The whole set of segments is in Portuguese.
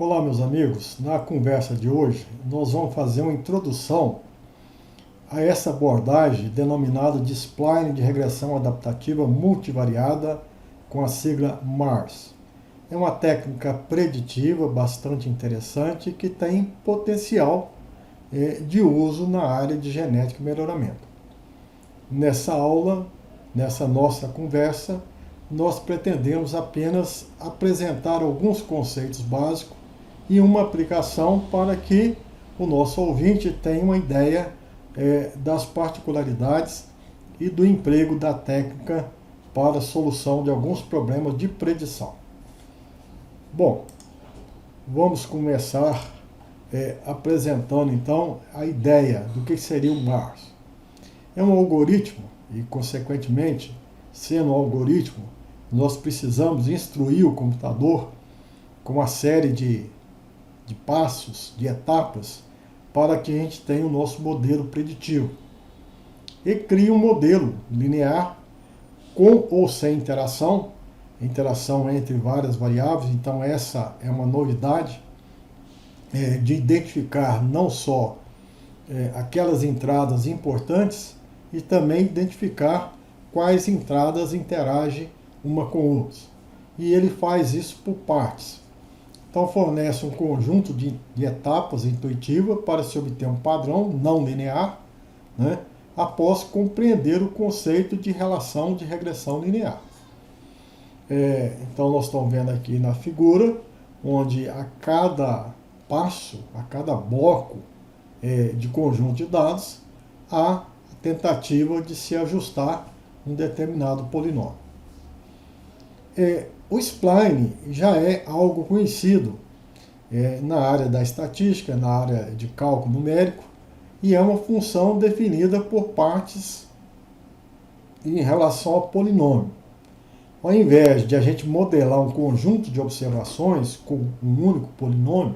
Olá, meus amigos. Na conversa de hoje, nós vamos fazer uma introdução a essa abordagem denominada de Spline de regressão adaptativa multivariada, com a sigla MARS. É uma técnica preditiva bastante interessante que tem potencial de uso na área de genética e melhoramento. Nessa aula, nessa nossa conversa, nós pretendemos apenas apresentar alguns conceitos básicos e uma aplicação para que o nosso ouvinte tenha uma ideia das particularidades e do emprego da técnica para a solução de alguns problemas de predição. Bom, vamos começar apresentando então a ideia do que seria o MARS. É um algoritmo e, consequentemente, sendo um algoritmo, nós precisamos instruir o computador com uma série de passos, de etapas, para que a gente tenha o nosso modelo preditivo. E cria um modelo linear com ou sem interação entre várias variáveis. Então essa é uma novidade de identificar não só aquelas entradas importantes e também identificar quais entradas interagem uma com outras. E ele faz isso por partes. Então fornece um conjunto de etapas intuitivas para se obter um padrão não linear, após compreender o conceito de relação de regressão linear. Então nós estamos vendo aqui na figura, onde a cada passo, a cada bloco de conjunto de dados, há a tentativa de se ajustar um determinado polinômio. O spline já é algo conhecido na área da estatística, na área de cálculo numérico, e é uma função definida por partes em relação ao polinômio. Ao invés de a gente modelar um conjunto de observações com um único polinômio,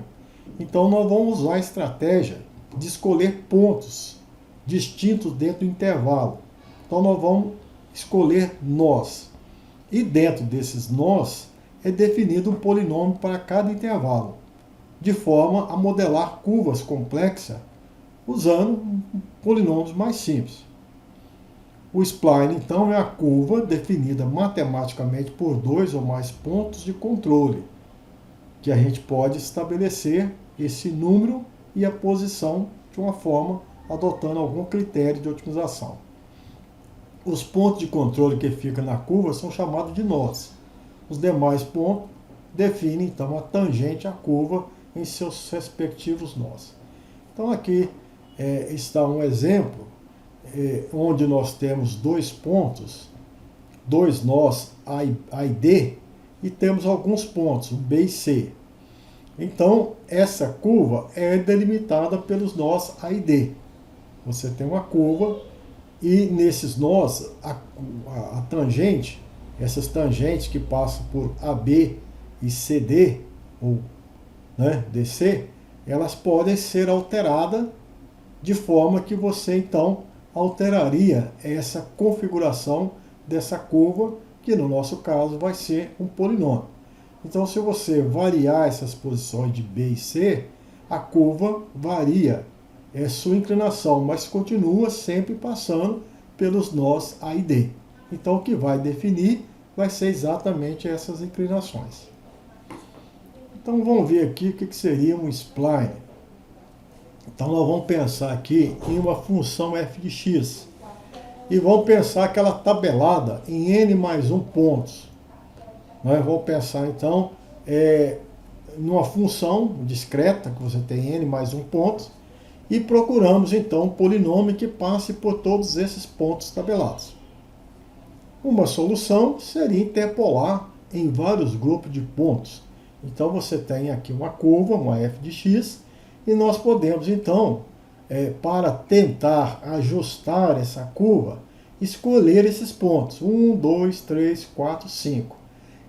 então nós vamos usar a estratégia de escolher pontos distintos dentro do intervalo. Então nós vamos escolher nós. E dentro desses nós é definido um polinômio para cada intervalo, de forma a modelar curvas complexas usando polinômios mais simples. O spline, então, é a curva definida matematicamente por dois ou mais pontos de controle, que a gente pode estabelecer esse número e a posição de uma forma adotando algum critério de otimização. Os pontos de controle que ficam na curva são chamados de nós. Os demais pontos definem, então, a tangente à curva em seus respectivos nós. Então, aqui está um exemplo onde nós temos dois pontos, dois nós A e D, e temos alguns pontos, o B e C. Então, essa curva é delimitada pelos nós A e D. Você tem uma curva e nesses nós, a tangente, essas tangentes que passam por AB e CD, ou DC, elas podem ser alteradas de forma que você então alteraria essa configuração dessa curva, que no nosso caso vai ser um polinômio. Então, se você variar essas posições de B e C, a curva varia sua inclinação, mas continua sempre passando pelos nós A e D. Então, o que vai definir vai ser exatamente essas inclinações. Então, vamos ver aqui o que seria um spline. Então, nós vamos pensar aqui em uma função f de x. E vamos pensar que ela está tabelada em n mais 1 pontos. Nós vamos pensar, então, numa função discreta, que você tem n mais 1 pontos, e procuramos, então, um polinômio que passe por todos esses pontos tabelados. Uma solução seria interpolar em vários grupos de pontos. Então, você tem aqui uma curva, uma f de x, e nós podemos, então, para tentar ajustar essa curva, escolher esses pontos, 1, 2, 3, 4, 5.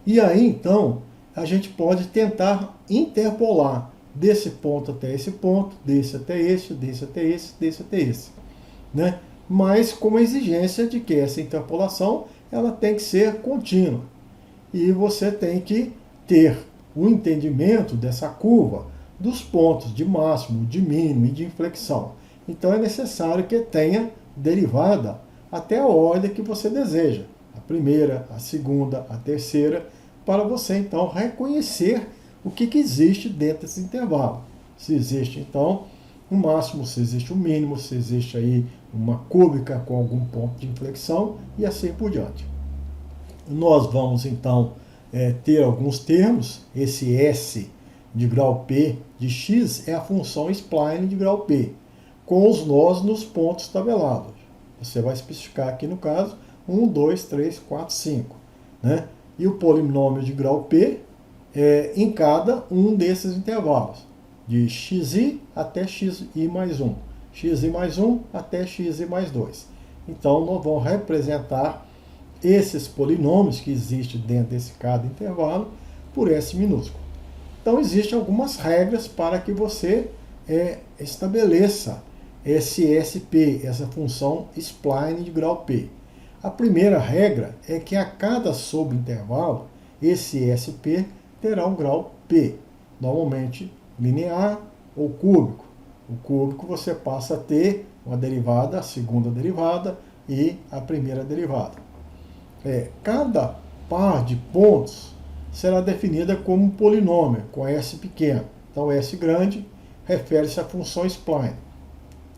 E aí, então, a gente pode tentar interpolar desse ponto até esse ponto, desse até esse, desse até esse, desse até esse. Mas com a exigência de que essa interpolação ela tem que ser contínua. E você tem que ter o entendimento dessa curva, dos pontos de máximo, de mínimo e de inflexão. Então é necessário que tenha derivada até a ordem que você deseja, a primeira, a segunda, a terceira, para você então reconhecer o que existe dentro desse intervalo. Se existe então um máximo, se existe um mínimo, se existe aí uma cúbica com algum ponto de inflexão e assim por diante. Nós vamos então ter alguns termos. Esse S de grau P de x é a função spline de grau P, com os nós nos pontos tabelados. Você vai especificar aqui no caso 1, 2, 3, 4, 5. Né? E o polinômio de grau P em cada um desses intervalos, de xi até xi mais 1, xi mais 1 até xi mais 2. Então, nós vamos representar esses polinômios que existem dentro desse cada intervalo por S minúsculo. Então, existem algumas regras para que você estabeleça esse SP, essa função spline de grau P. A primeira regra é que a cada subintervalo, esse SP terá um grau P, normalmente linear ou cúbico. O cúbico você passa a ter uma derivada, a segunda derivada e a primeira derivada. Cada par de pontos será definida como um polinômio, com S pequeno. Então, S grande refere-se à função spline.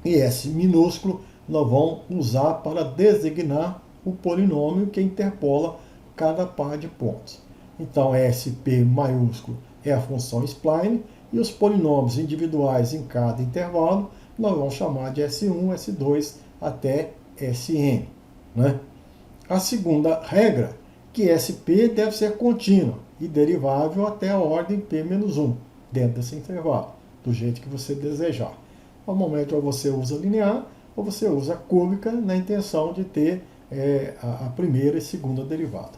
E S minúsculo nós vamos usar para designar o polinômio que interpola cada par de pontos. Então, SP maiúsculo é a função spline e os polinômios individuais em cada intervalo nós vamos chamar de S1, S2 até Sn. Né? A segunda regra, que SP deve ser contínua e derivável até a ordem P-1 dentro desse intervalo, do jeito que você desejar. Normalmente, ou você usa linear ou você usa cúbica na intenção de ter a primeira e segunda derivada.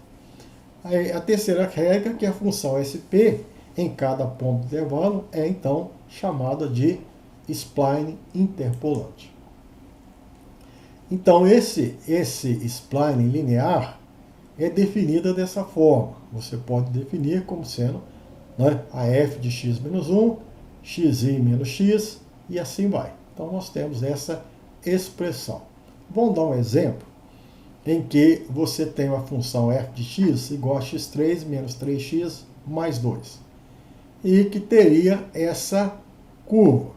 A terceira regra, que é a função SP em cada ponto de intervalo, é então chamada de spline interpolante. Então, esse spline linear é definido dessa forma. Você pode definir como sendo, né, a f de x menos 1, xi menos x, e assim vai. Então, nós temos essa expressão. Vamos dar um exemplo em que você tem uma função f de x igual a x3 menos 3x mais 2. E que teria essa curva,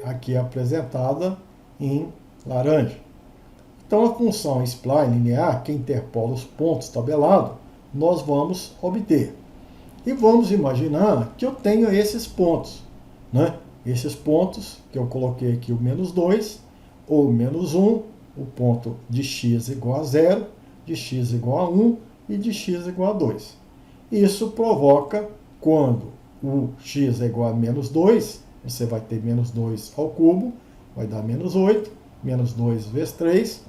aqui apresentada em laranja. Então, a função spline linear, que interpola os pontos tabelados, nós vamos obter. E vamos imaginar que eu tenho esses pontos, né? Esses pontos que eu coloquei aqui, o menos 2 ou menos 1, o ponto de x igual a 0, de x igual a 1 e de x igual a 2. Isso provoca, quando o x é igual a menos 2, você vai ter menos 2 ao cubo, vai dar menos 8, menos 2 vezes 3,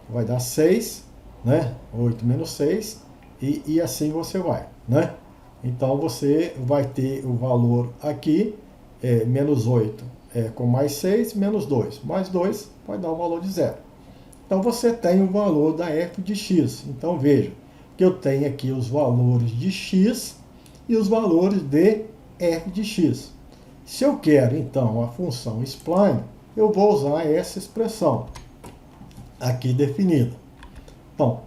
vai dar 6, né? 8 menos 6, e assim você vai, né? Então, você vai ter o valor aqui, menos 8 com mais 6, menos 2. Mais 2 vai dar o valor de 0. Então, você tem o valor da f de x. Então, veja que eu tenho aqui os valores de x e os valores de f de x. Se eu quero, então, a função spline, eu vou usar essa expressão aqui definida. Então,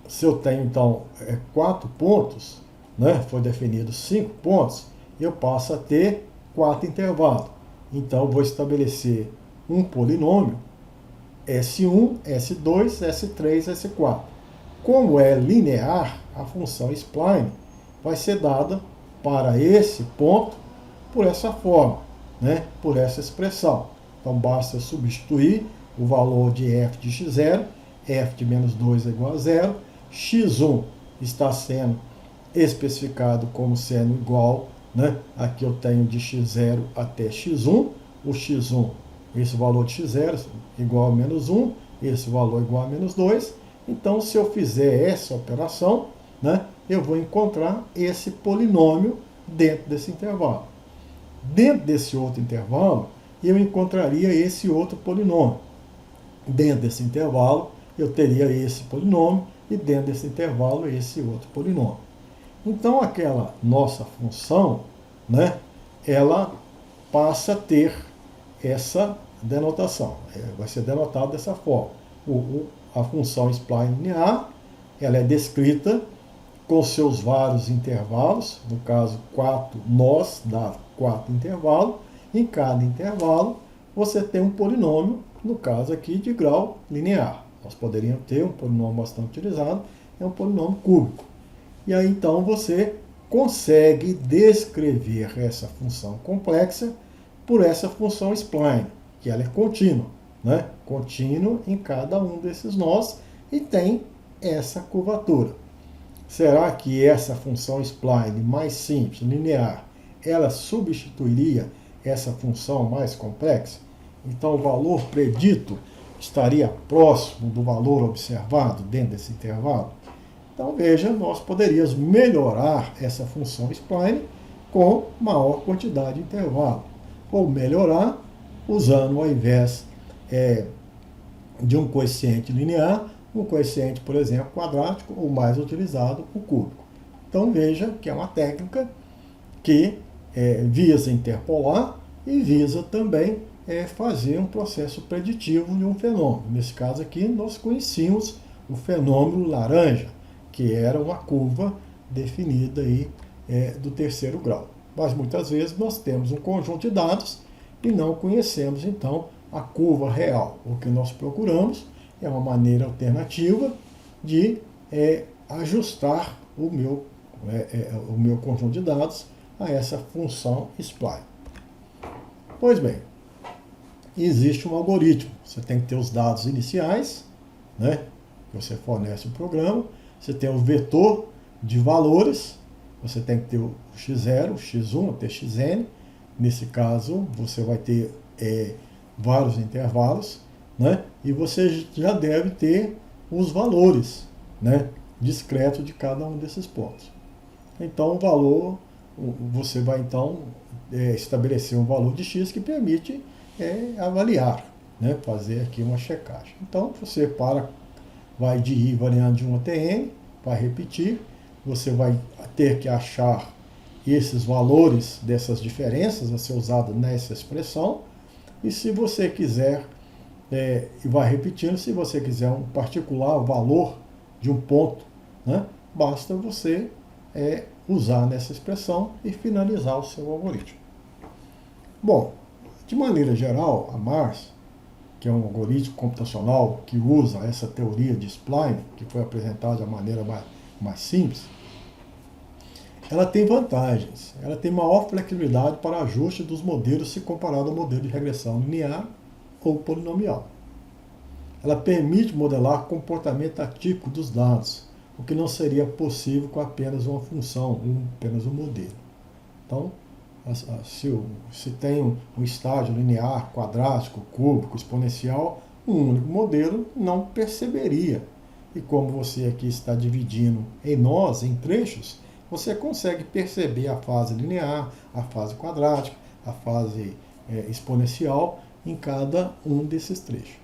se eu tenho, então, 4 pontos, né, foi definido 5 pontos, eu passo a ter 4 intervalos. Então, eu vou estabelecer um polinômio S1, S2, S3, S4. Como é linear, a função spline vai ser dada para esse ponto por essa forma, né, por essa expressão. Então, basta substituir o valor de f de x0, f de menos 2 é igual a 0, x1 está sendo especificado como sendo igual, né? Aqui eu tenho de x0 até x1, o x1, esse valor de x0 igual a menos 1, esse valor igual a menos 2. Então, se eu fizer essa operação, né, eu vou encontrar esse polinômio dentro desse intervalo. Dentro desse outro intervalo, eu encontraria esse outro polinômio. Dentro desse intervalo, eu teria esse polinômio, e dentro desse intervalo, esse outro polinômio. Então aquela nossa função, né, ela passa a ter essa denotação. Vai ser denotado dessa forma. A função spline linear, ela é descrita com seus vários intervalos, no caso 4 nós dá 4 intervalos. Em cada intervalo você tem um polinômio, no caso aqui de grau linear. Nós poderíamos ter um polinômio bastante utilizado, é um polinômio cúbico. E aí então você consegue descrever essa função complexa por essa função spline, que ela é contínua, né? Contínua em cada um desses nós e tem essa curvatura. Será que essa função spline mais simples, linear, ela substituiria essa função mais complexa? Então o valor predito estaria próximo do valor observado dentro desse intervalo? Então veja, nós poderíamos melhorar essa função spline com maior quantidade de intervalo. Ou melhorar usando, ao invés de um coeficiente linear, um coeficiente, por exemplo, quadrático, ou mais utilizado, o cúbico. Então veja que é uma técnica que visa interpolar e visa também fazer um processo preditivo de um fenômeno. Nesse caso aqui, nós conhecíamos o fenômeno laranja, que era uma curva definida aí, do terceiro grau. Mas muitas vezes nós temos um conjunto de dados e não conhecemos então a curva real. O que nós procuramos é uma maneira alternativa de ajustar o meu conjunto de dados a essa função spline. Pois bem, existe um algoritmo. Você tem que ter os dados iniciais, né, que você fornece o programa. Você tem o vetor de valores. Você tem que ter o x0, o x1, até xn. Nesse caso, você vai ter vários intervalos, né? E você já deve ter os valores, né, discretos de cada um desses pontos. Então, o valor, você vai então estabelecer um valor de x que permite avaliar, né, fazer aqui uma checagem. Então, você vai de i variando de 1 até n, vai repetir, você vai ter que achar esses valores dessas diferenças a ser usado nessa expressão, e se você quiser, e vai repetindo, se você quiser um particular valor de um ponto, né, basta você usar nessa expressão e finalizar o seu algoritmo. Bom, de maneira geral, a MARS, que é um algoritmo computacional que usa essa teoria de spline, que foi apresentada de maneira mais simples, ela tem vantagens. Ela tem maior flexibilidade para ajuste dos modelos se comparado ao modelo de regressão linear ou polinomial. Ela permite modelar comportamento atípico dos dados, o que não seria possível com apenas uma função, apenas um modelo. Então, se tem um estágio linear, quadrático, cúbico, exponencial, um único modelo não perceberia. E como você aqui está dividindo em nós, em trechos, você consegue perceber a fase linear, a fase quadrática, a fase exponencial em cada um desses trechos.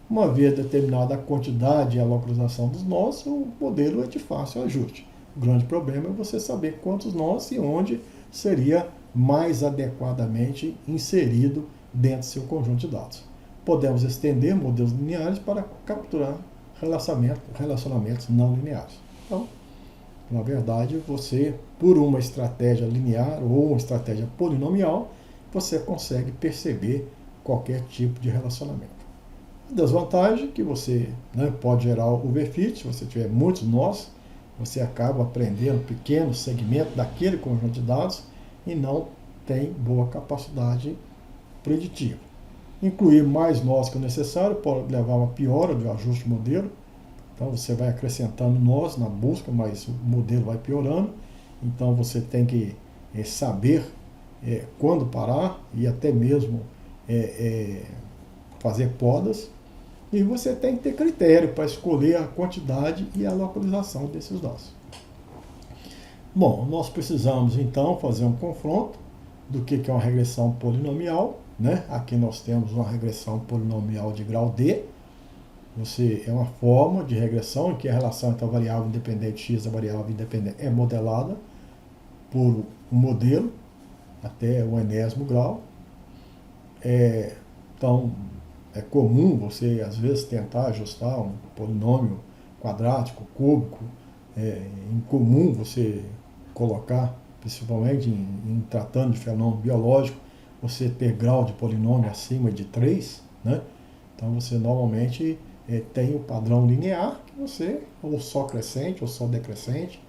Uma vez determinada a quantidade e a localização dos nós, o modelo é de fácil ajuste. O grande problema é você saber quantos nós e onde seria mais adequadamente inserido dentro do seu conjunto de dados. Podemos estender modelos lineares para capturar relacionamentos não lineares. Então, na verdade, você, por uma estratégia linear ou uma estratégia polinomial, você consegue perceber qualquer tipo de relacionamento. A desvantagem é que você pode gerar o overfit. Se você tiver muitos nós, você acaba aprendendo pequenos segmentos daquele conjunto de dados e não tem boa capacidade preditiva. Incluir mais nós que o necessário pode levar a uma piora do ajuste do modelo. Então você vai acrescentando nós na busca, mas o modelo vai piorando. Então você tem que saber quando parar e até mesmo fazer podas. E você tem que ter critério para escolher a quantidade e a localização desses dados. Bom, nós precisamos então fazer um confronto do que é uma regressão polinomial, né? Aqui nós temos uma regressão polinomial de grau D. É uma forma de regressão em que a relação entre a variável independente x e a variável independente é modelada por um modelo até o enésimo grau. Então, é comum você, às vezes, tentar ajustar um polinômio quadrático, cúbico. É incomum você colocar, principalmente em tratando de fenômeno biológico, você ter grau de polinômio acima de 3, né? Então, você normalmente tem o padrão linear, que você, ou só crescente, ou só decrescente.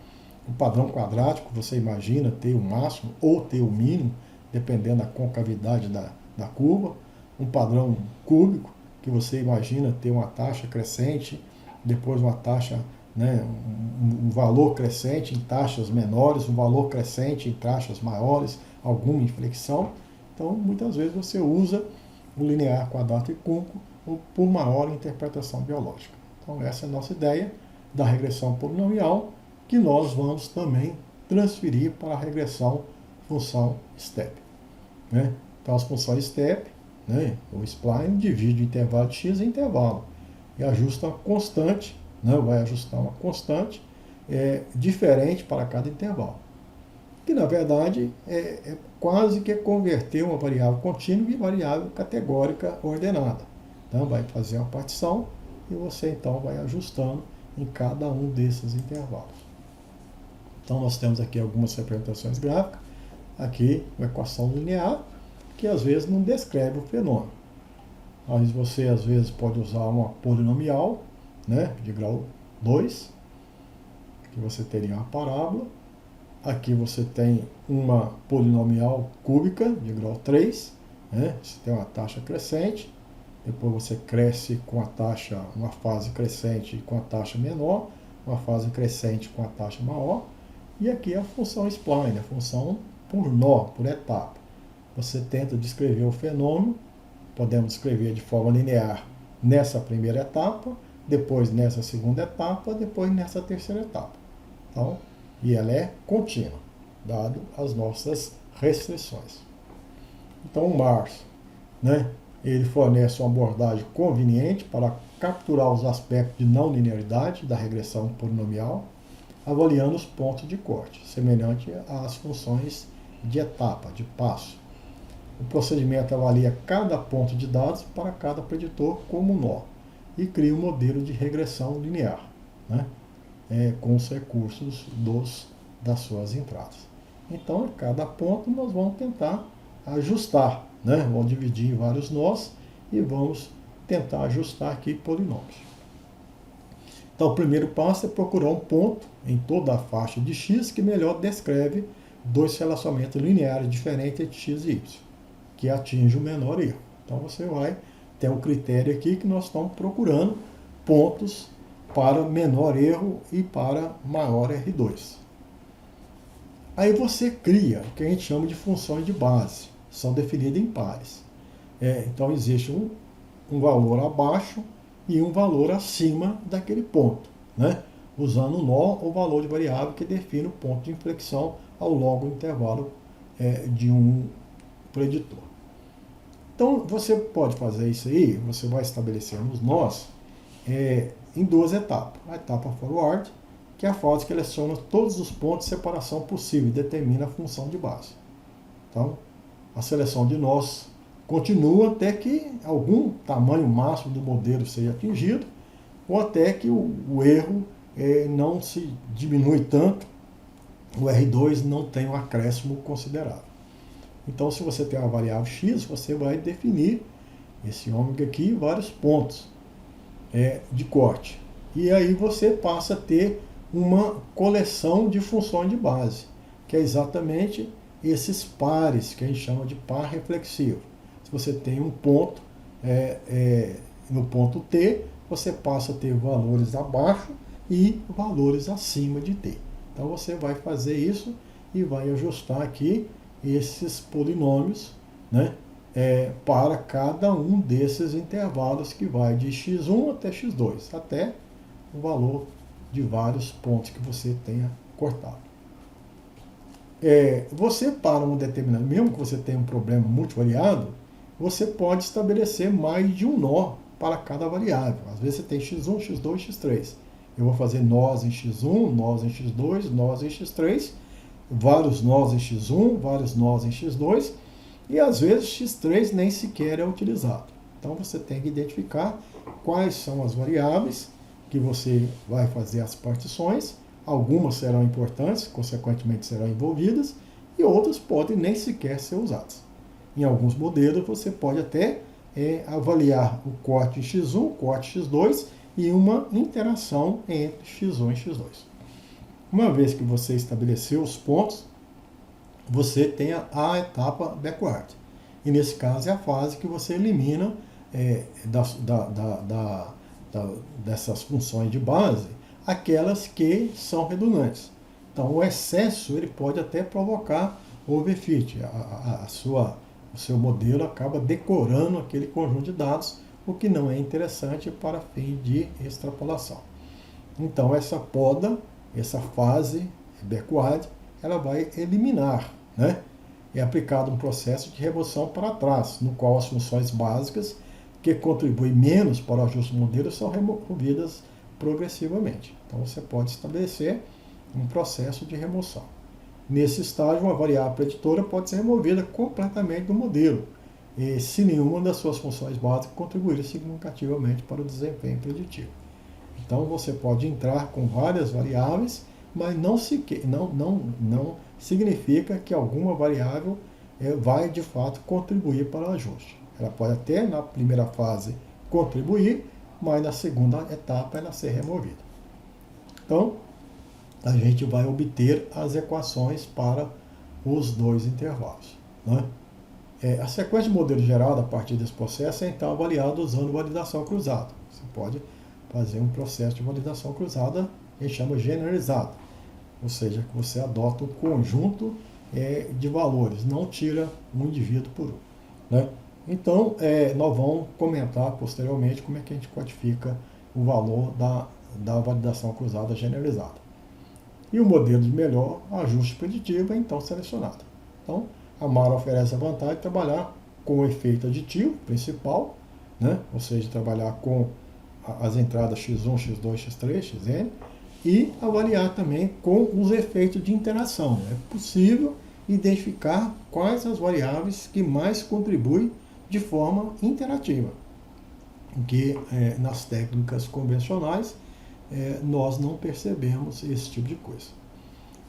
O padrão quadrático, você imagina ter o máximo ou ter o mínimo, dependendo da concavidade da curva. Um padrão cúbico, que você imagina ter uma taxa crescente, depois uma taxa, né, um valor crescente em taxas menores, um valor crescente em taxas maiores, alguma inflexão. Então, muitas vezes você usa o linear quadrático e cúbico por maior interpretação biológica. Então, essa é a nossa ideia da regressão polinomial, que nós vamos também transferir para a regressão função step. Né? Então, as funções step, né, o spline, divide o intervalo de x em intervalo e ajusta uma constante, né, vai ajustar uma constante diferente para cada intervalo. Que, na verdade, é quase que converter uma variável contínua em variável categórica ordenada. Então, vai fazer uma partição e você, então, vai ajustando em cada um desses intervalos. Então, nós temos aqui algumas representações gráficas. Aqui, uma equação linear, que às vezes não descreve o fenômeno. Mas você, às vezes, pode usar uma polinomial, né, de grau 2, que você teria uma parábola. Aqui você tem uma polinomial cúbica de grau 3, né, você tem uma taxa crescente, depois você cresce com a taxa, uma fase crescente com a taxa menor, uma fase crescente com a taxa maior, e aqui a função spline, a função por nó, por etapa. Você tenta descrever o fenômeno, podemos descrever de forma linear nessa primeira etapa, depois nessa segunda etapa, depois nessa terceira etapa. Então, e ela é contínua, dado as nossas restrições. Então, o Mars, né, ele fornece uma abordagem conveniente para capturar os aspectos de não linearidade da regressão polinomial, avaliando os pontos de corte, semelhante às funções de etapa, de passo. O procedimento avalia cada ponto de dados para cada preditor como nó e cria um modelo de regressão linear, né, com os recursos das suas entradas. Então, a cada ponto nós vamos tentar ajustar, né, vamos dividir em vários nós e vamos tentar ajustar aqui polinômios. Então, o primeiro passo é procurar um ponto em toda a faixa de x que melhor descreve dois relacionamentos lineares diferentes entre x e y, que atinge o menor erro. Então, você vai ter um critério aqui que nós estamos procurando pontos para menor erro e para maior R2. Aí você cria o que a gente chama de funções de base, são definidas em pares. Então, existe um valor abaixo e um valor acima daquele ponto, né? Usando o nó ou valor de variável que define o ponto de inflexão ao longo do intervalo de um preditor. Então, você pode fazer isso aí, você vai estabelecendo os nós em duas etapas. A etapa forward, que é a fase que seleciona todos os pontos de separação possível e determina a função de base. Então, a seleção de nós continua até que algum tamanho máximo do modelo seja atingido, ou até que o erro não se diminui tanto, o R2 não tem um acréscimo considerável. Então, se você tem uma variável x, você vai definir esse ômega aqui em vários pontos de corte. E aí você passa a ter uma coleção de funções de base, que é exatamente esses pares que a gente chama de par reflexivo. Se você tem um ponto, no ponto T, você passa a ter valores abaixo e valores acima de T. Então você vai fazer isso e vai ajustar aqui esses polinômios, né, para cada um desses intervalos que vai de x1 até x2, até o valor de vários pontos que você tenha cortado. Você, para um determinado, mesmo que você tenha um problema multivariado, você pode estabelecer mais de um nó para cada variável. Às vezes você tem x1, x2, x3. Eu vou fazer nós em x1, nós em x2, nós em x3, vários nós em X1, vários nós em X2, e às vezes X3 nem sequer é utilizado. Então você tem que identificar quais são as variáveis que você vai fazer as partições. Algumas serão importantes, consequentemente serão envolvidas, e outras podem nem sequer ser usadas. Em alguns modelos você pode até avaliar o corte X1, corte X2 e uma interação entre X1 e X2. Uma vez que você estabeleceu os pontos, você tem a etapa backward. E nesse caso é a fase que você elimina dessas funções de base aquelas que são redundantes. Então o excesso ele pode até provocar overfit. O seu modelo acaba decorando aquele conjunto de dados, o que não é interessante para fim de extrapolação. Então essa poda, essa fase backward, ela vai eliminar, né? É aplicado um processo de remoção para trás, no qual as funções básicas que contribuem menos para o ajuste do modelo são removidas progressivamente. Então você pode estabelecer um processo de remoção. Nesse estágio, uma variável preditora pode ser removida completamente do modelo, se nenhuma das suas funções básicas contribuir significativamente para o desempenho preditivo. Então você pode entrar com várias variáveis, mas não significa que alguma variável vai de fato contribuir para o ajuste. Ela pode até na primeira fase contribuir, mas na segunda etapa ela ser removida. Então, a gente vai obter as equações para os dois intervalos, né? A sequência de modelo gerada a partir desse processo é então avaliada usando validação cruzada. Você pode fazer um processo de validação cruzada que a gente chama generalizado, ou seja, que você adota um conjunto de valores, não tira um indivíduo por um, né? Então, nós vamos comentar posteriormente como é que a gente codifica o valor da validação cruzada generalizada. E o modelo de melhor ajuste preditivo é então selecionado. Então, a Mara oferece a vantagem de trabalhar com o efeito aditivo principal, né? Ou seja, trabalhar com as entradas X1, X2, X3, Xn, e avaliar também com os efeitos de interação. É possível identificar quais as variáveis que mais contribuem de forma interativa, que nas técnicas convencionais nós não percebemos esse tipo de coisa.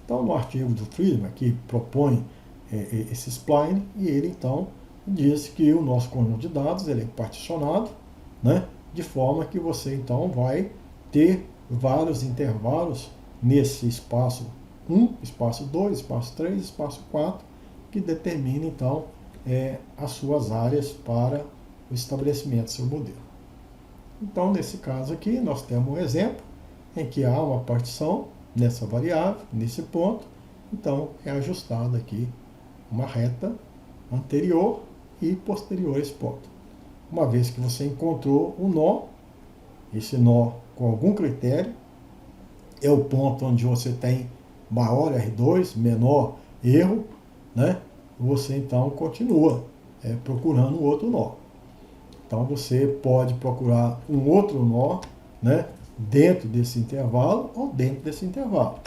Então, no artigo do Friedman, que propõe esse spline, e ele então diz que o nosso conjunto de dados ele é particionado, né, de forma que você então vai ter vários intervalos nesse espaço 1, espaço 2, espaço 3, espaço 4, que determina então as suas áreas para o estabelecimento do seu modelo. Então, nesse caso aqui, nós temos um exemplo em que há uma partição nessa variável, nesse ponto, então é ajustada aqui uma reta anterior e posterior a esse ponto. Uma vez que você encontrou um nó, esse nó com algum critério, é o ponto onde você tem maior R2, menor erro, né? Você então continua procurando um outro nó. Então você pode procurar um outro nó, né, dentro desse intervalo ou dentro desse intervalo.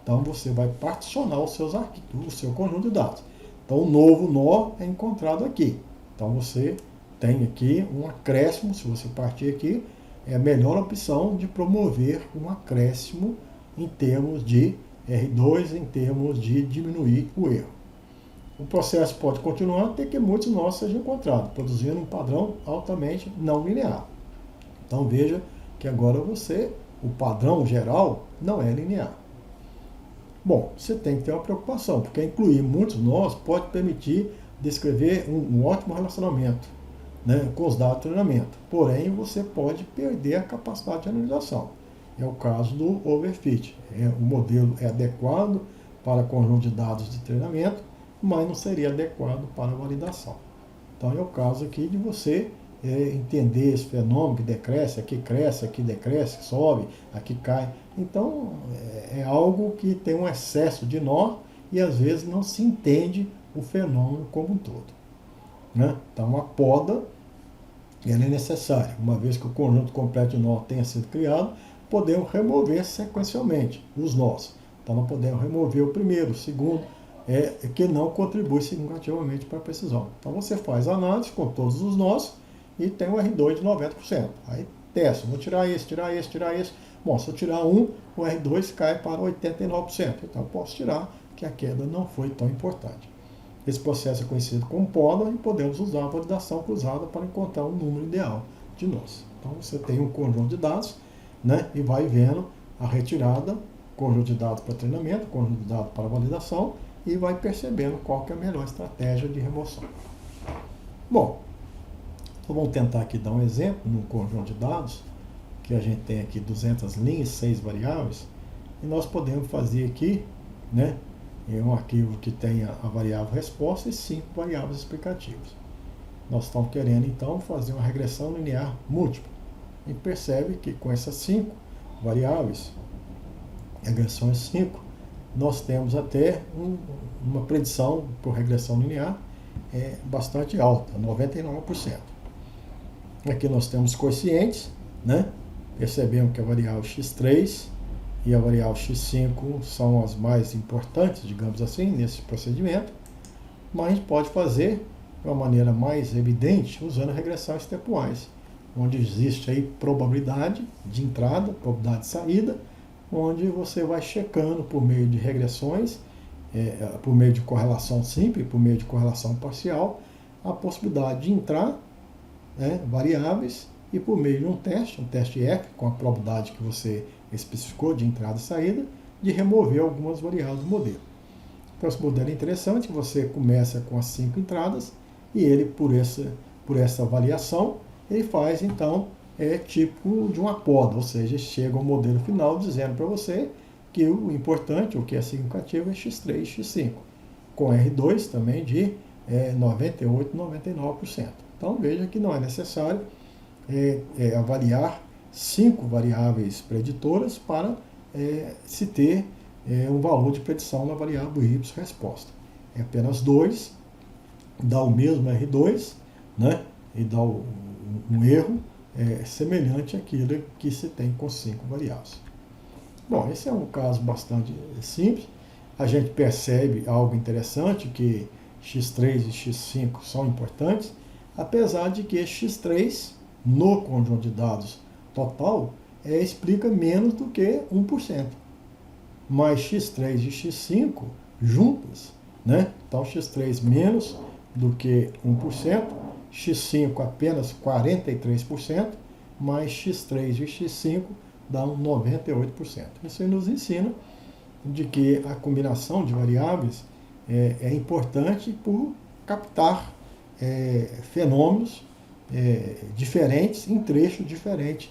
Então você vai particionar os seus arquivos, o seu conjunto de dados. Então o novo nó é encontrado aqui. Então você tem aqui um acréscimo, se você partir aqui, é a melhor opção de promover um acréscimo em termos de R2, em termos de diminuir o erro. O processo pode continuar até que muitos nós sejam encontrados, produzindo um padrão altamente não linear. Então veja que agora o padrão geral não é linear. Bom, você tem que ter uma preocupação, porque incluir muitos nós pode permitir descrever um ótimo relacionamento, né, com os dados de treinamento. Porém, você pode perder a capacidade de analisação. É o caso do overfit. O modelo é adequado para conjunto de dados de treinamento, mas não seria adequado para validação. Então é o caso aqui de você entender esse fenômeno que decresce, aqui decresce, sobe, aqui cai. Então é algo que tem um excesso de nó e às vezes não se entende o fenômeno como um todo, né? Então a poda ela é necessária. Uma vez que o conjunto completo de nó tenha sido criado, podemos remover sequencialmente os nós. Então nós podemos remover o primeiro, o segundo, que não contribui significativamente para a precisão. Então você faz a análise com todos os nós e tem um R2 de 90%. Aí testa, vou tirar esse, tirar esse, tirar esse. Bom, se eu tirar um, o R2 cai para 89%. Então eu posso tirar, que a queda não foi tão importante. Esse processo é conhecido como poda e podemos usar a validação cruzada para encontrar o número ideal de nós. Então você tem um conjunto de dados, né, e vai vendo a retirada, conjunto de dados para treinamento, conjunto de dados para validação, e vai percebendo qual que é a melhor estratégia de remoção. Bom, então vamos tentar aqui dar um exemplo num conjunto de dados, que a gente tem aqui 200 linhas, 6 variáveis, e nós podemos fazer aqui, né, um arquivo que tenha a variável resposta e 5 variáveis explicativas. Nós estamos querendo então fazer uma regressão linear múltipla. E percebe que com essas 5 variáveis, regressões 5, nós temos até uma predição por regressão linear bastante alta, 99%. Aqui nós temos coeficientes, né? Percebemos que a variável x3 e a variável x5 são as mais importantes, digamos assim, nesse procedimento, mas a gente pode fazer de uma maneira mais evidente usando a regressão stepwise, onde existe aí probabilidade de entrada, probabilidade de saída, onde você vai checando por meio de regressões, por meio de correlação simples, por meio de correlação parcial, a possibilidade de entrar, né, variáveis, e por meio de um teste F, com a probabilidade que você especificou de entrada e saída, de remover algumas variáveis do modelo. Então esse modelo é interessante, você começa com as 5 entradas, e ele, por essa avaliação, ele faz então tipo de uma poda, ou seja, chega ao modelo final dizendo para você que o importante, o que é significativo, é x3 e x5, com R2 também de 98, 99%. Então veja que não é necessário avaliar 5 variáveis preditoras para se ter um valor de predição na variável y resposta. É apenas 2, dá o mesmo R2, né, e dá um erro semelhante àquilo que se tem com 5 variáveis. Bom, esse é um caso bastante simples. A gente percebe algo interessante, que x3 e x5 são importantes, apesar de que x3, no conjunto de dados total, explica menos do que 1%. Mas x3 e x5 juntas, né? Então x3 menos do que 1%, x5 apenas 43%, mais x3 e x5 dá um 98%. Isso nos ensina de que a combinação de variáveis é importante por captar fenômenos diferentes, em trecho diferente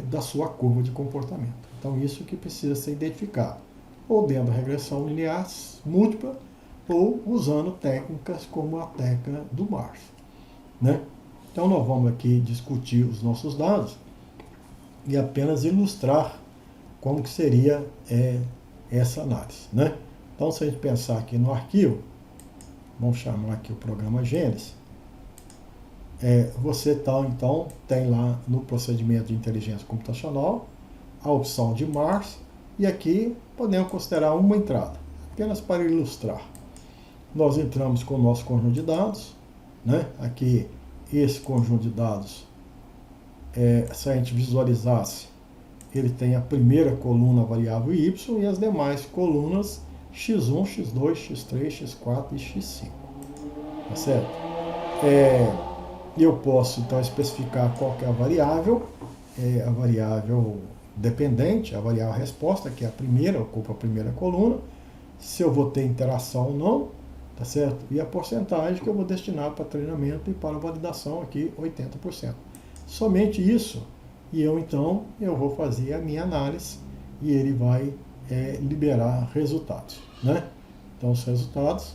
da sua curva de comportamento. Então isso que precisa ser identificado, ou dentro da regressão linear múltipla, ou usando técnicas como a técnica do Marsh, né? Então nós vamos aqui discutir os nossos dados e apenas ilustrar como que seria essa análise, né? Então se a gente pensar aqui no arquivo, vamos chamar aqui o programa Gênesis, você então tem lá no procedimento de inteligência computacional a opção de Marsh, e aqui podemos considerar uma entrada, apenas para ilustrar. Nós entramos com o nosso conjunto de dados, né? Aqui, esse conjunto de dados, se a gente visualizasse, ele tem a primeira coluna variável y e as demais colunas x1, x2, x3, x4 e x5. Tá certo? Eu posso então especificar qual que é a variável dependente, a variável resposta, que é a primeira, ocupa a primeira coluna, se eu vou ter interação ou não, tá certo? E a porcentagem que eu vou destinar para treinamento e para validação aqui, 80%. Somente isso, e eu vou fazer a minha análise e ele vai liberar resultados, né? Então os resultados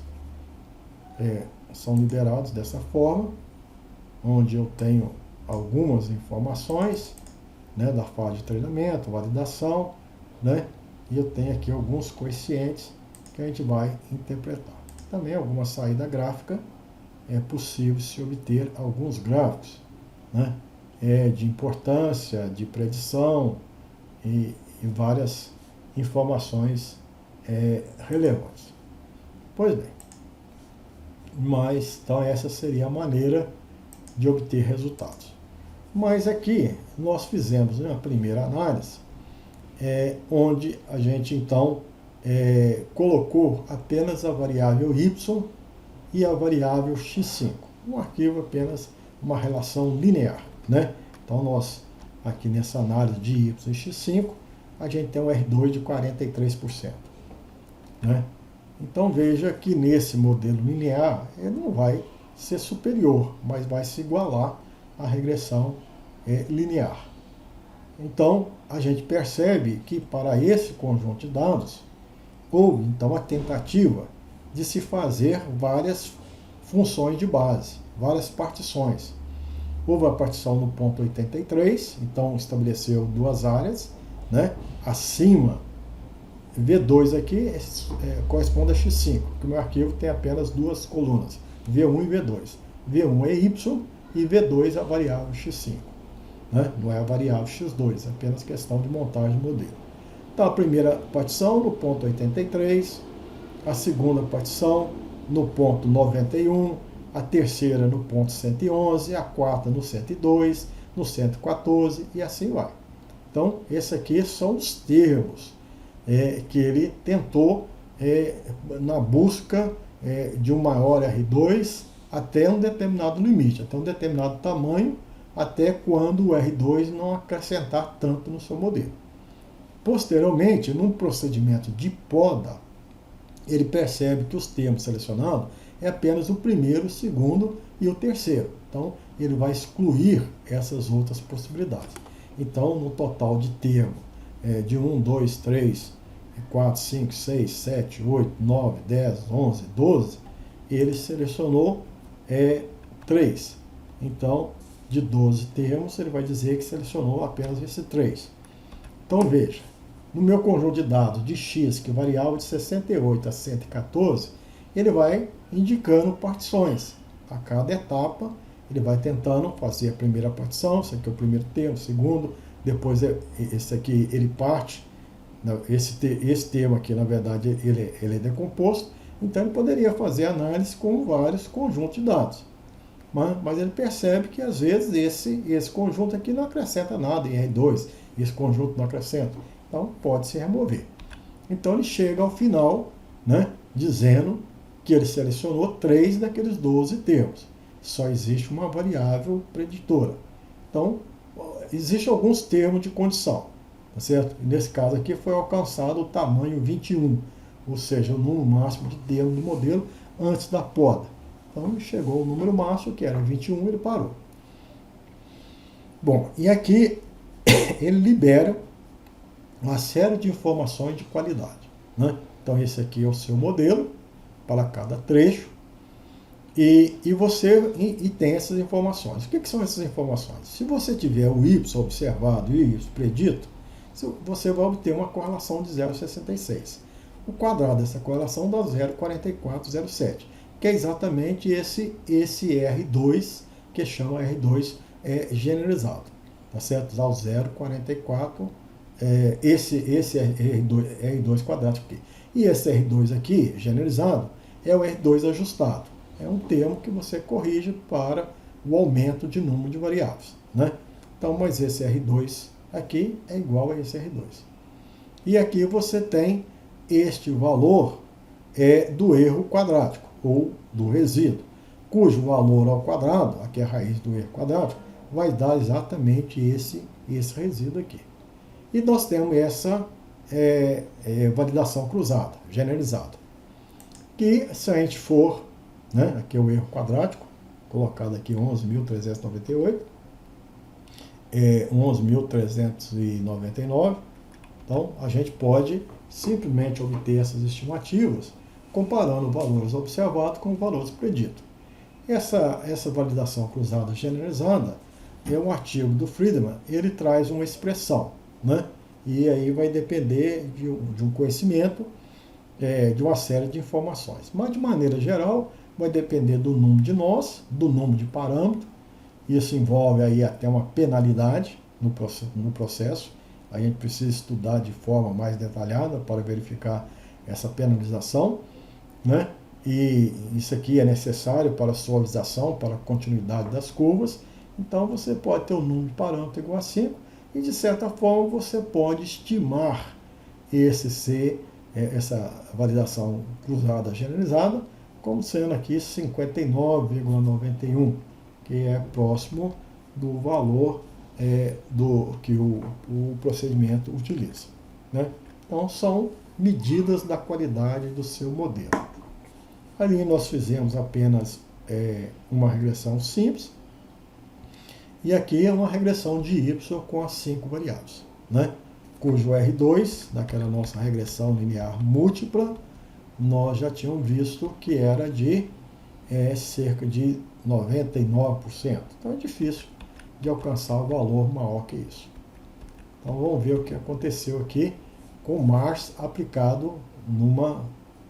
são liberados dessa forma, onde eu tenho algumas informações, né, da fase de treinamento, validação, né? E eu tenho aqui alguns coeficientes que a gente vai interpretar. Também alguma saída gráfica, é possível se obter alguns gráficos, né, de importância, de predição e várias informações relevantes. Pois bem, mas então essa seria a maneira de obter resultados. Mas aqui nós fizemos uma primeira análise, onde a gente então colocou apenas a variável y e a variável x5. Um arquivo apenas uma relação linear, né? Então nós, aqui nessa análise de y e x5, a gente tem um R2 de 43%. Né? Então veja que nesse modelo linear, ele não vai ser superior, mas vai se igualar à regressão linear. Então a gente percebe que para esse conjunto de dados, houve então a tentativa de se fazer várias funções de base, várias partições. Houve a partição no ponto 83, então estabeleceu duas áreas, né? Acima, V2 aqui corresponde a x5, porque o meu arquivo tem apenas duas colunas, V1 e V2. V1 é y e V2 é a variável x5. Né? Não é a variável x2, é apenas questão de montagem do modelo. Então a primeira partição no ponto 83, a segunda partição no ponto 91, a terceira no ponto 111, a quarta no 102, no 114 e assim vai. Então, esses aqui são os termos que ele tentou na busca de um maior R2 até um determinado limite, até um determinado tamanho, até quando o R2 não acrescentar tanto no seu modelo. Posteriormente, num procedimento de poda, ele percebe que os termos selecionados é apenas o primeiro, o segundo e o terceiro. Então, ele vai excluir essas outras possibilidades. Então, no total de termo de 1, 2, 3, 4, 5, 6, 7, 8, 9, 10, 11, 12, ele selecionou 3. Então, de 12 termos, ele vai dizer que selecionou apenas esse 3. Então, veja, no meu conjunto de dados de x, que variava de 68 a 114, ele vai indicando partições. A cada etapa, ele vai tentando fazer a primeira partição, esse aqui é o primeiro termo, o segundo, depois esse aqui ele parte, esse termo aqui, na verdade, ele é decomposto, então ele poderia fazer análise com vários conjuntos de dados. Mas ele percebe que, às vezes, esse conjunto aqui não acrescenta nada em R2, esse conjunto não acrescenta. Então, pode se remover. Então, ele chega ao final, né, dizendo que ele selecionou 3 daqueles 12 termos. Só existe uma variável preditora. Então, existem alguns termos de condição, tá certo? E nesse caso aqui foi alcançado o tamanho 21, ou seja, o número máximo de termos do modelo antes da poda. Então, chegou o número máximo, que era 21, ele parou. Bom, e aqui ele libera uma série de informações de qualidade, né? Então, esse aqui é o seu modelo para cada trecho e tem essas informações. O que são essas informações? Se você tiver o y observado e o y predito, você vai obter uma correlação de 0,66. O quadrado dessa correlação dá 0,4407, que é exatamente esse R2, que chama R2 generalizado, tá certo? Dá o 0,44, esse R2 quadrático aqui. E esse R2 aqui, generalizado, é o R2 ajustado. É um termo que você corrige para o aumento de número de variáveis, né? Então, mas esse R2 aqui é igual a esse R2. E aqui você tem este valor do erro quadrático, ou do resíduo, cujo valor ao quadrado, aqui é a raiz do erro quadrático, vai dar exatamente esse resíduo aqui. E nós temos essa validação cruzada, generalizada, que se a gente for, né, aqui é o erro quadrático, colocado aqui 11.398, 11.399, então a gente pode simplesmente obter essas estimativas comparando valores observados com valores preditos. Essa validação cruzada generalizada é um artigo do Friedman, ele traz uma expressão, né? E aí vai depender de um conhecimento, de uma série de informações. Mas, de maneira geral, vai depender do número de nós, do número de parâmetros. Isso envolve aí até uma penalidade no processo. A gente precisa estudar de forma mais detalhada para verificar essa penalização, né? E isso aqui é necessário para a suavização, para a continuidade das curvas. Então você pode ter um número de parâmetro igual a 5 e de certa forma você pode estimar esse C, essa validação cruzada generalizada, como sendo aqui 59,91, que é próximo do valor do que o procedimento utiliza, né? Então são medidas da qualidade do seu modelo. Ali nós fizemos apenas uma regressão simples, e aqui é uma regressão de Y com as 5 variáveis, né? Cujo R2, daquela nossa regressão linear múltipla, nós já tínhamos visto que era de cerca de 99%. Então é difícil de alcançar o valor maior que isso. Então vamos ver o que aconteceu aqui com o Mars aplicado numa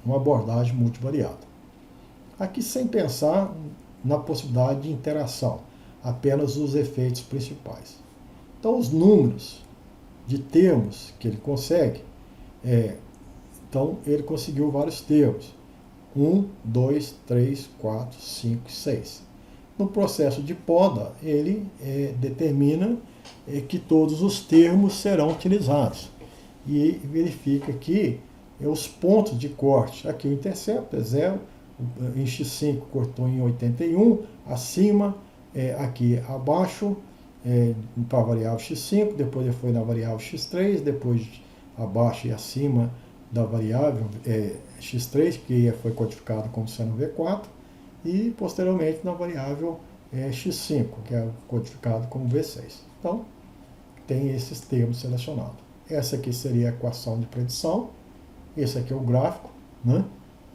abordagem multivariada. Aqui sem pensar na possibilidade de interação, apenas os efeitos principais. Então os números de termos que ele consegue, então ele conseguiu vários termos, 1, 2, 3, 4, 5, 6. No processo de poda, ele determina que todos os termos serão utilizados. E verifica aqui os pontos de corte. Aqui o intercepto é 0, em x5 cortou em 81, acima, aqui abaixo, para a variável x5, depois ele foi na variável x3, depois abaixo e acima da variável x3, que foi codificado como sendo v4, e posteriormente na variável x5, que é codificado como v6. Então, tem esses termos selecionados. Essa aqui seria a equação de predição, esse aqui é o gráfico, né,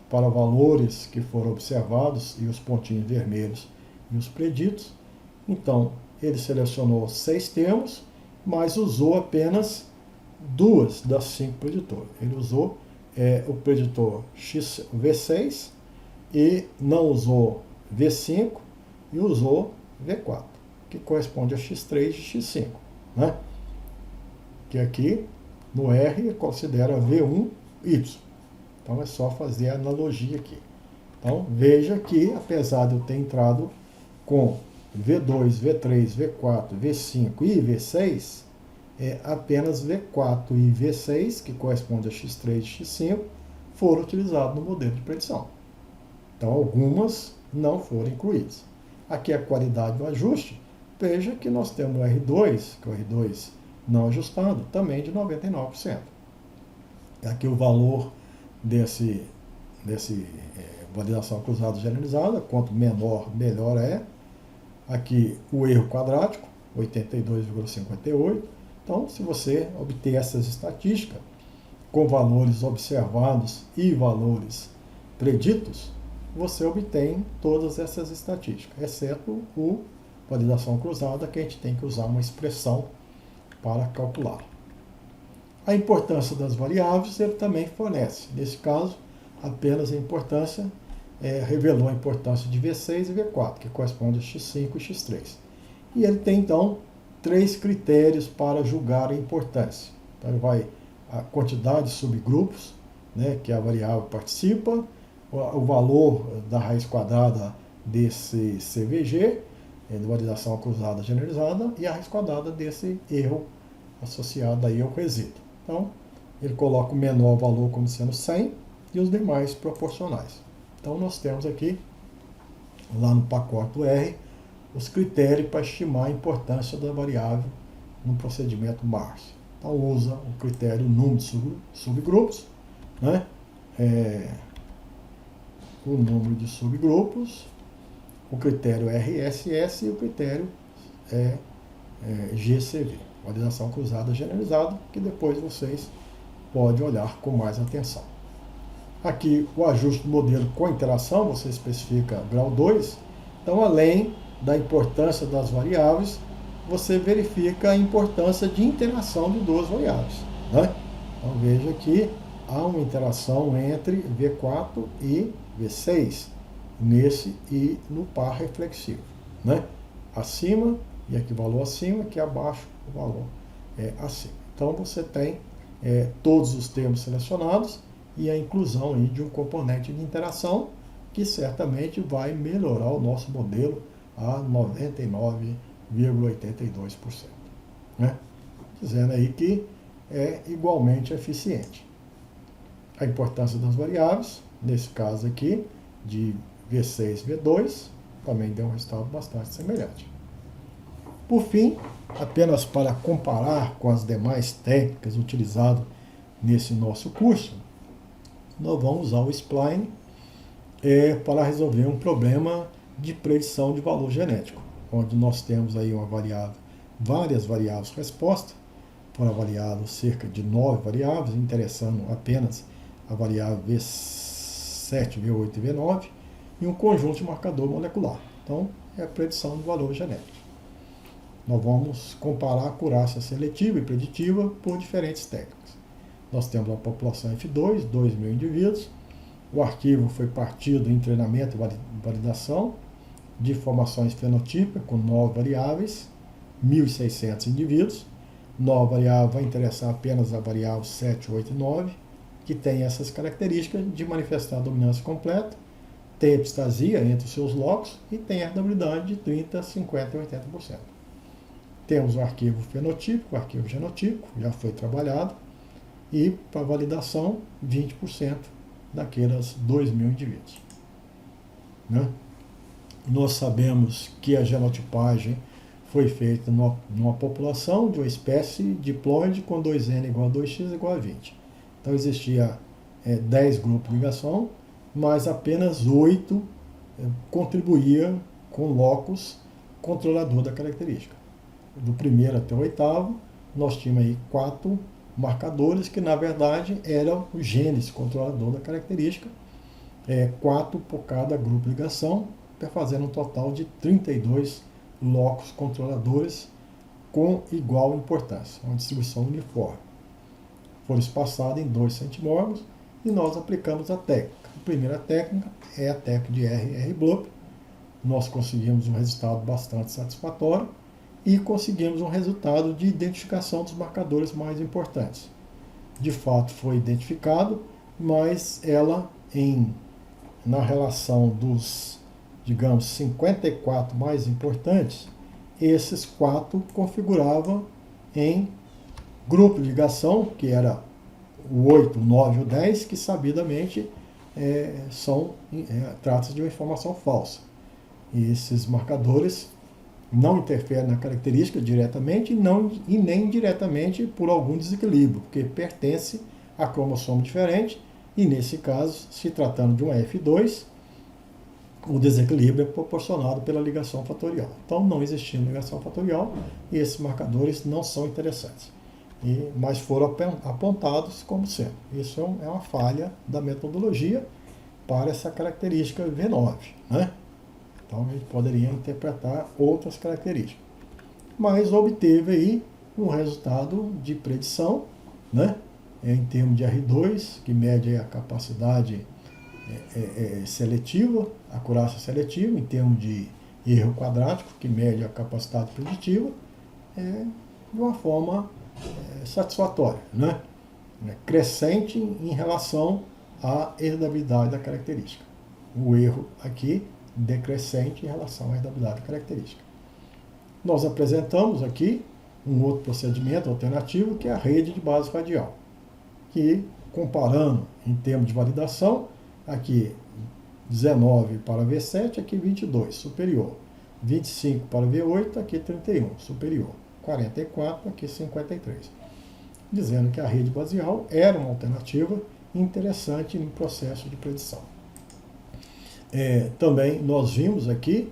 para valores que foram observados e os pontinhos vermelhos e os preditos. Então, ele selecionou 6 termos, mas usou apenas 2 das 5 preditores. Ele usou o preditor V6 e não usou V5 e usou V4, que corresponde a X3 e X5, né? Que aqui no R considera V1Y. Então é só fazer a analogia aqui. Então veja que apesar de eu ter entrado com V2, V3, V4, V5 e V6, apenas V4 e V6, que corresponde a X3 e X5, foram utilizados no modelo de predição. Então algumas não foram incluídas. Aqui a qualidade do ajuste, veja que nós temos o R2, que é o R2 não ajustado, também de 99%. Aqui o valor desse validação cruzada generalizada, quanto menor, melhor é. Aqui o erro quadrático, 82,58. Então, se você obter essas estatísticas com valores observados e valores preditos, você obtém todas essas estatísticas, exceto o validação cruzada, que a gente tem que usar uma expressão para calcular. A importância das variáveis ele também fornece. Nesse caso, apenas a importância revelou a importância de V6 e V4, que corresponde a X5 e X3. E ele tem, então, 3 critérios para julgar a importância. Então, ele vai a quantidade de subgrupos, né, que a variável participa, o valor da raiz quadrada desse CVG, de validação cruzada generalizada, e a raiz quadrada desse erro associado aí ao resíduo. Então, ele coloca o menor valor como sendo 100 e os demais proporcionais. Então, nós temos aqui, lá no pacote do R, os critérios para estimar a importância da variável no procedimento MARS. Então, usa o critério número de subgrupos, né? O número de subgrupos, o critério RSS e o critério GCV, validação cruzada generalizada, que depois vocês podem olhar com mais atenção. Aqui o ajuste do modelo com interação, você especifica grau 2, então além da importância das variáveis, você verifica a importância de interação de duas variáveis, né? Então veja que há uma interação entre V4 e V6, nesse e no par reflexivo, né? Acima, e aqui o valor acima, aqui abaixo o valor acima. Então você tem todos os termos selecionados e a inclusão aí de um componente de interação que certamente vai melhorar o nosso modelo a 99,82%. Né? Dizendo aí que é igualmente eficiente. A importância das variáveis, nesse caso aqui, de V6 e V2, também deu um resultado bastante semelhante. Por fim, apenas para comparar com as demais técnicas utilizadas nesse nosso curso, nós vamos usar o spline para resolver um problema de predição de valor genético, onde nós temos aí várias variáveis resposta, foram avaliadas cerca de 9 variáveis, interessando apenas a variável V7, V8 e V9, e um conjunto de marcador molecular. Então, é a predição de valor genético. Nós vamos comparar a acurácia seletiva e preditiva por diferentes técnicas. Nós temos a população F2, 2.000 indivíduos. O arquivo foi partido em treinamento e validação de informações fenotípicas com 9 variáveis, 1.600 indivíduos. Nova variável vai interessar apenas a variável 7, 8 e 9, que tem essas características de manifestar a dominância completa, tem epistasia entre os seus locos e tem a herdabilidade de 30%, 50% e 80%. Temos o arquivo fenotípico, o arquivo genotípico, já foi trabalhado, e para validação, 20% daquelas 2.000 indivíduos. Né? Nós sabemos que a genotipagem foi feita numa população de uma espécie diploide com 2N igual a 2X igual a 20. Então existia 10 grupos de ligação, mas apenas 8 contribuía com locus controlador da característica. Do primeiro até o oitavo, nós tínhamos aí 4 marcadores que, na verdade, eram os genes controlador da característica, 4 por cada grupo de ligação, fazendo um total de 32 locos controladores com igual importância, uma distribuição uniforme. Foram espaçados em 2 centimorgos e nós aplicamos a técnica. A primeira técnica é a técnica de RR-BLOP. Nós conseguimos um resultado bastante satisfatório e conseguimos um resultado de identificação dos marcadores mais importantes. De fato, foi identificado, mas ela, na relação dos, digamos, 54 mais importantes, esses 4 configuravam em grupo de ligação, que era o 8, o 9 e o 10, que sabidamente trata-se de uma informação falsa. E esses marcadores não interferem na característica diretamente e nem indiretamente por algum desequilíbrio, porque pertence a cromossomo diferente, e nesse caso, se tratando de um F2, o desequilíbrio é proporcionado pela ligação fatorial. Então, não existindo ligação fatorial, e esses marcadores não são interessantes. Mas foram apontados como sendo. Isso é uma falha da metodologia para essa característica V9, né? Então, a gente poderia interpretar outras características. Mas obteve aí um resultado de predição, né? Em termos de R2, que mede a capacidade seletiva, acurácia seletiva, em termos de erro quadrático, que mede a capacidade preditiva, de uma forma satisfatória, né? Crescente em relação à herdabilidade da característica. O erro aqui decrescente em relação à herdabilidade característica. Nós apresentamos aqui um outro procedimento alternativo, que é a rede de base radial, que, comparando em termos de validação, aqui 19 para V7, aqui 22, superior. 25 para V8, aqui 31, superior. 44, aqui 53. Dizendo que a rede baseal era uma alternativa interessante no processo de predição. Também nós vimos aqui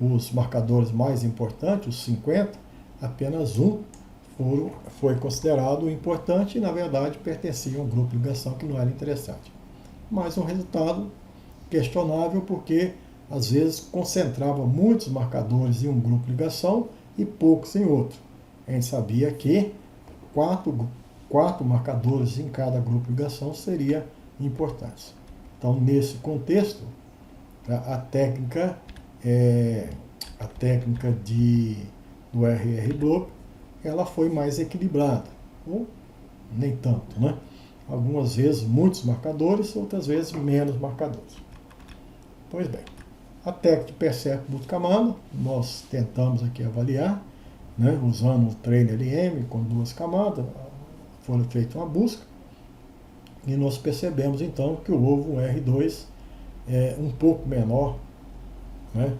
os marcadores mais importantes, os 50, apenas um foi considerado importante e, na verdade, pertencia a um grupo de ligação que não era interessante. Mas um resultado questionável, porque às vezes concentrava muitos marcadores em um grupo de ligação e poucos em outro. A gente sabia que quatro marcadores em cada grupo de ligação seria importante. Então, nesse contexto, a técnica do RR-BLOP, ela foi mais equilibrada, ou nem tanto, né? Algumas vezes muitos marcadores, outras vezes menos marcadores. Pois bem, a técnica de percepto multicamada, nós tentamos aqui avaliar, né, usando o Trainer LM com 2 camadas, foi feita uma busca, e nós percebemos então que o ovo R2 é um pouco menor, né,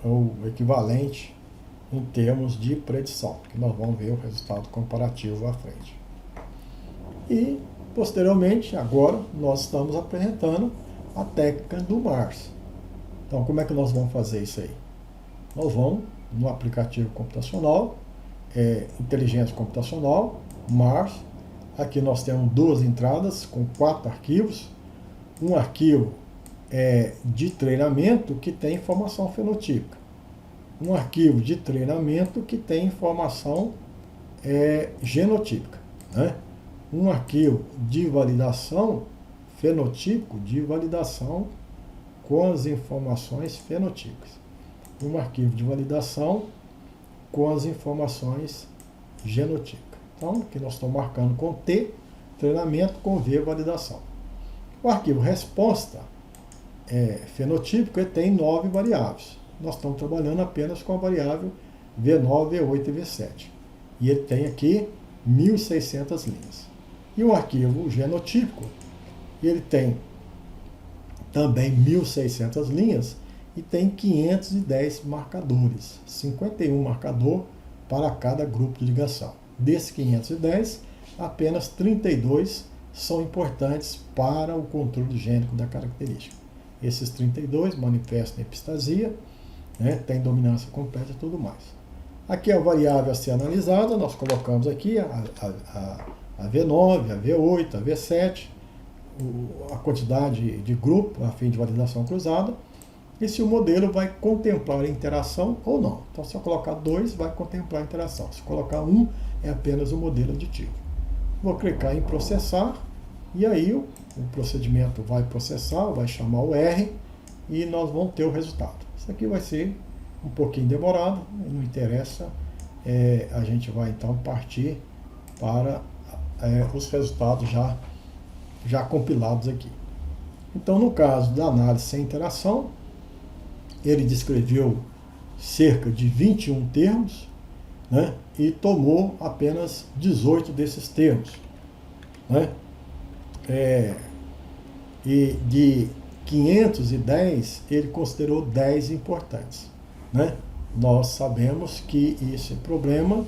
ou equivalente em termos de predição, que nós vamos ver o resultado comparativo à frente. E, posteriormente, agora, nós estamos apresentando a técnica do Mars. Então, como é que nós vamos fazer isso aí? Nós vamos no aplicativo computacional, inteligência computacional, Mars. Aqui nós temos 2 entradas com 4 arquivos. Um arquivo de treinamento que tem informação fenotípica. Um arquivo de treinamento que tem informação genotípica, né? Um arquivo de validação fenotípico, de validação com as informações fenotípicas. Um arquivo de validação com as informações genotípicas. Então, aqui nós estamos marcando com T, treinamento, com V, validação. O arquivo resposta fenotípico tem 9 variáveis. Nós estamos trabalhando apenas com a variável V9, V8 e V7. E ele tem aqui 1.600 linhas. E o arquivo genotípico, ele tem também 1.600 linhas e tem 510 marcadores, 51 marcador para cada grupo de ligação. Desses 510, apenas 32 são importantes para o controle gênico da característica. Esses 32 manifestam epistasia, né, tem dominância completa e tudo mais. Aqui a variável a ser analisada, nós colocamos aqui a V9, a V8, a V7, a quantidade de grupo a fim de validação cruzada, e se o modelo vai contemplar a interação ou não. Então, se eu colocar 2, vai contemplar a interação. Se eu colocar 1, é apenas o modelo aditivo. Vou clicar em processar, e aí o procedimento vai processar, vai chamar o R, e nós vamos ter o resultado. Isso aqui vai ser um pouquinho demorado, não interessa, a gente vai então partir para os resultados já compilados aqui. Então, no caso da análise sem interação, ele descreveu cerca de 21 termos, né, e tomou apenas 18 desses termos, né, e de 510 ele considerou 10 importantes, né? Nós sabemos que esse problema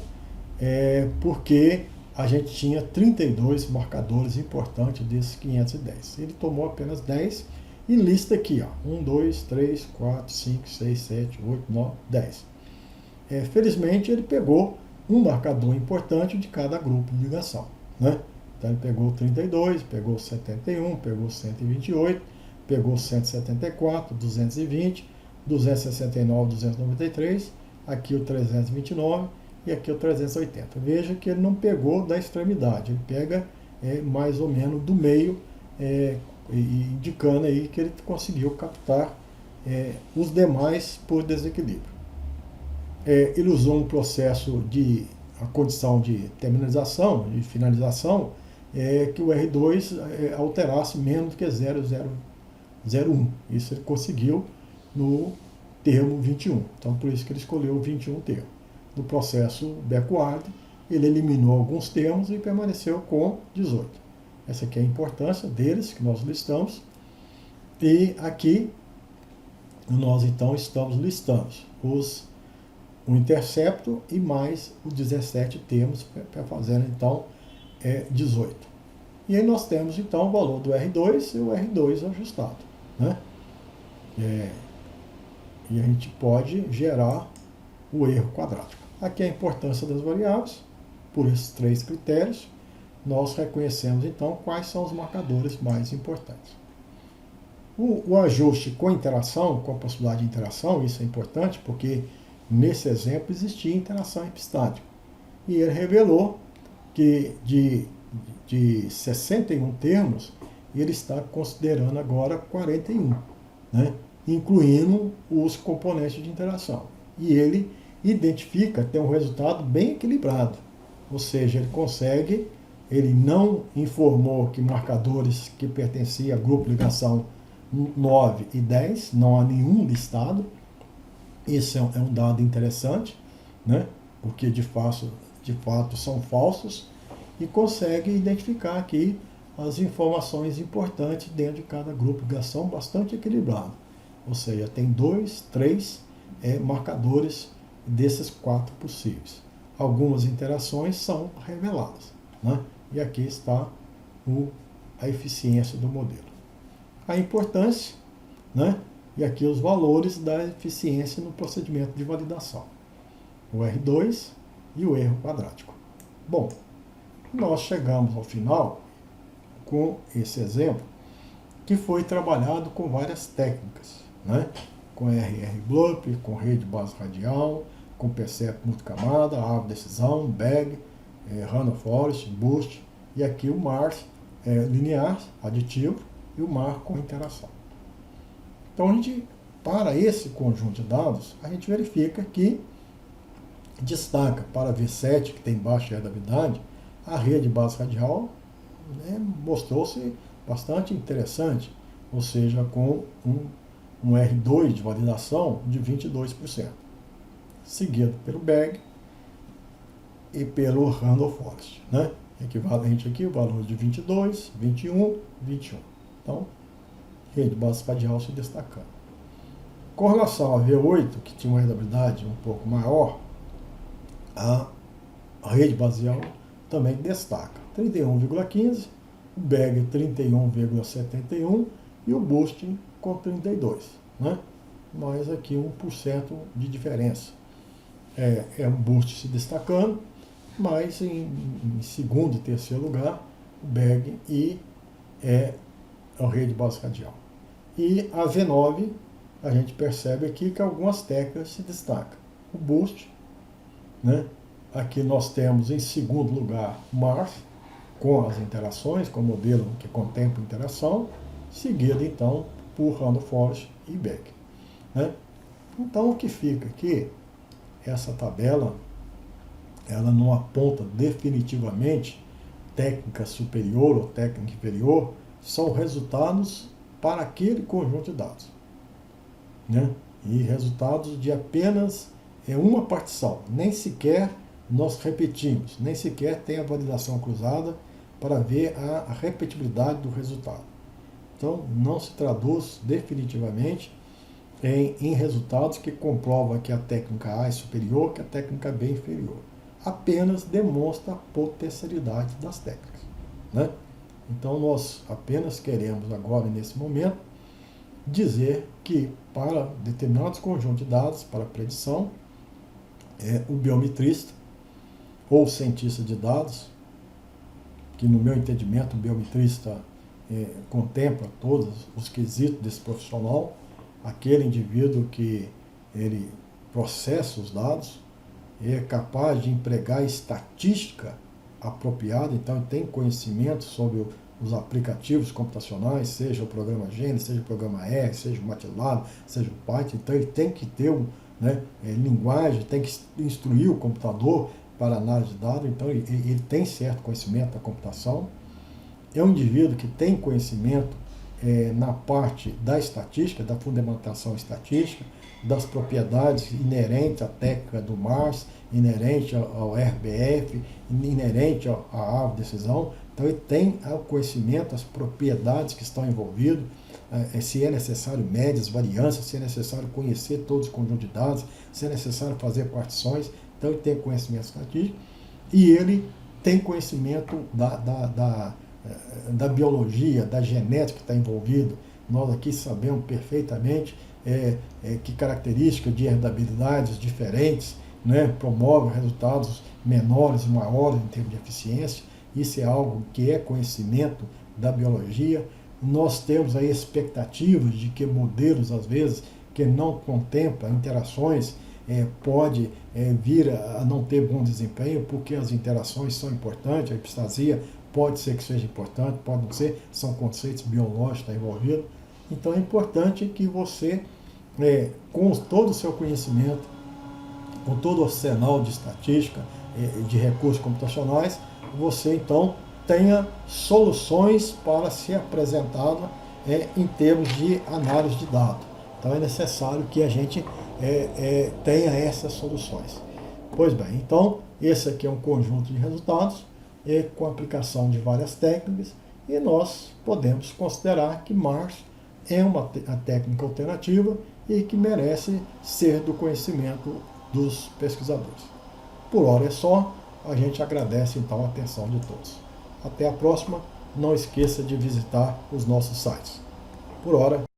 é porque a gente tinha 32 marcadores importantes desses 510. Ele tomou apenas 10 e lista aqui, ó, 1, 2, 3, 4, 5, 6, 7, 8, 9, 10. Felizmente ele pegou um marcador importante de cada grupo de ligação, né? Então ele pegou 32, pegou 71, pegou 128, pegou 174, 220, 269, 293, aqui o 329 e aqui o 380. Veja que ele não pegou da extremidade, ele pega mais ou menos do meio, indicando aí que ele conseguiu captar os demais por desequilíbrio. Ele usou um processo a condição de terminalização, de finalização, que o R2 alterasse menos do que 0,001. Isso ele conseguiu no termo 21. Então, por isso que ele escolheu o 21 termo. No processo backward, ele eliminou alguns termos e permaneceu com 18. Essa aqui é a importância deles, que nós listamos. E aqui, nós então estamos listando o intercepto e mais os 17 termos, para fazer então 18. E aí nós temos então o valor do R2 e o R2 ajustado, né? E a gente pode gerar o erro quadrático. Aqui a importância das variáveis, por esses 3 critérios, nós reconhecemos então quais são os marcadores mais importantes. O ajuste com interação, com a possibilidade de interação, isso é importante porque nesse exemplo existia interação epistática. E ele revelou que de 61 termos, ele está considerando agora 41, né, incluindo os componentes de interação. E ele identifica, tem um resultado bem equilibrado, ou seja, ele consegue ele não informou que marcadores que pertenciam a grupo ligação 9 e 10, não há nenhum listado. Isso é um dado interessante, né? Porque de fato são falsos, e consegue identificar aqui as informações importantes dentro de cada grupo de ligação, bastante equilibrado. Ou seja, tem 2, 3 marcadores desses 4 possíveis. Algumas interações são reveladas, né? E aqui está a eficiência do modelo. A importância, né? E aqui os valores da eficiência no procedimento de validação. O R2 e o erro quadrático. Bom, nós chegamos ao final com esse exemplo, que foi trabalhado com várias técnicas, né? Com RR-Blup, com rede base radial, com percept multicamada, árvore de decisão, bag, random forest, boost, e aqui o MAR linear, aditivo, e o MAR com interação. Então, para esse conjunto de dados, a gente verifica que destaca para V7, que tem baixa heredabilidade, a rede base radial, né, mostrou-se bastante interessante, ou seja, com um R2 de validação de 22%, seguido pelo BAG e pelo Random Forest, né? Equivalente aqui o valor de 22, 21, 21. Então, rede base radial se destacando. Com relação a V8, que tinha uma heredabilidade um pouco maior, a rede baseal também destaca 31,15, o BAG 31,71 e o Boost com 32, né? Mas aqui 1% de diferença. O Boost se destacando, mas em segundo e terceiro lugar, o BAG e a rede base radial. E a V9, a gente percebe aqui que algumas técnicas se destacam. O Boost, né? Aqui nós temos em segundo lugar MAR, com as interações, com o modelo que contempla interação, seguido então por Random Forest e BAG, né? Então o que fica aqui, essa tabela, ela não aponta definitivamente técnica superior ou técnica inferior, são resultados para aquele conjunto de dados, né? E resultados de apenas uma partição, nem sequer nós repetimos, nem sequer tem a validação cruzada para ver a repetibilidade do resultado. Então, não se traduz definitivamente em resultados que comprovam que a técnica A é superior, que a técnica B é inferior. Apenas demonstra a potencialidade das técnicas, né? Então, nós apenas queremos agora, nesse momento, dizer que para determinados conjuntos de dados, para predição, o biometrista ou cientista de dados, que no meu entendimento o biometrista contempla todos os quesitos desse profissional, aquele indivíduo que ele processa os dados, é capaz de empregar estatística apropriada, então ele tem conhecimento sobre os aplicativos computacionais, seja o programa Gênesis, seja o programa R, seja o MATLAB, seja o Python, então ele tem que ter linguagem, tem que instruir o computador para análise de dados, então ele tem certo conhecimento da computação. É um indivíduo que tem conhecimento na parte da estatística, da fundamentação estatística, das propriedades inerentes à técnica do MARS, inerente ao RBF, inerente à árvore de decisão. Então ele tem o conhecimento, as propriedades que estão envolvidas, se é necessário médias, variâncias, se é necessário conhecer todos os conjuntos de dados, se é necessário fazer partições. Então ele tem conhecimento estatístico e ele tem conhecimento da biologia, da genética que está envolvido. Nós aqui sabemos perfeitamente que características de heredabilidades diferentes, né, promovem resultados menores e maiores em termos de eficiência. Isso é algo que é conhecimento da biologia. Nós temos aí expectativas de que modelos, às vezes, que não contemplam interações, pode vir a não ter bom desempenho, porque as interações são importantes, a epistasia pode ser que seja importante, pode não ser, são conceitos biológicos que estão envolvidos. Então é importante que você, com todo o seu conhecimento, com todo o arsenal de estatística, de recursos computacionais, você então tenha soluções para ser apresentada em termos de análise de dados. Então é necessário que a gente tenha essas soluções. Pois bem, então esse aqui é um conjunto de resultados com a aplicação de várias técnicas, e nós podemos considerar que Mars é uma técnica alternativa e que merece ser do conhecimento dos pesquisadores. Por hora é só, a gente agradece então a atenção de todos. Até a próxima, não esqueça de visitar os nossos sites. Por hora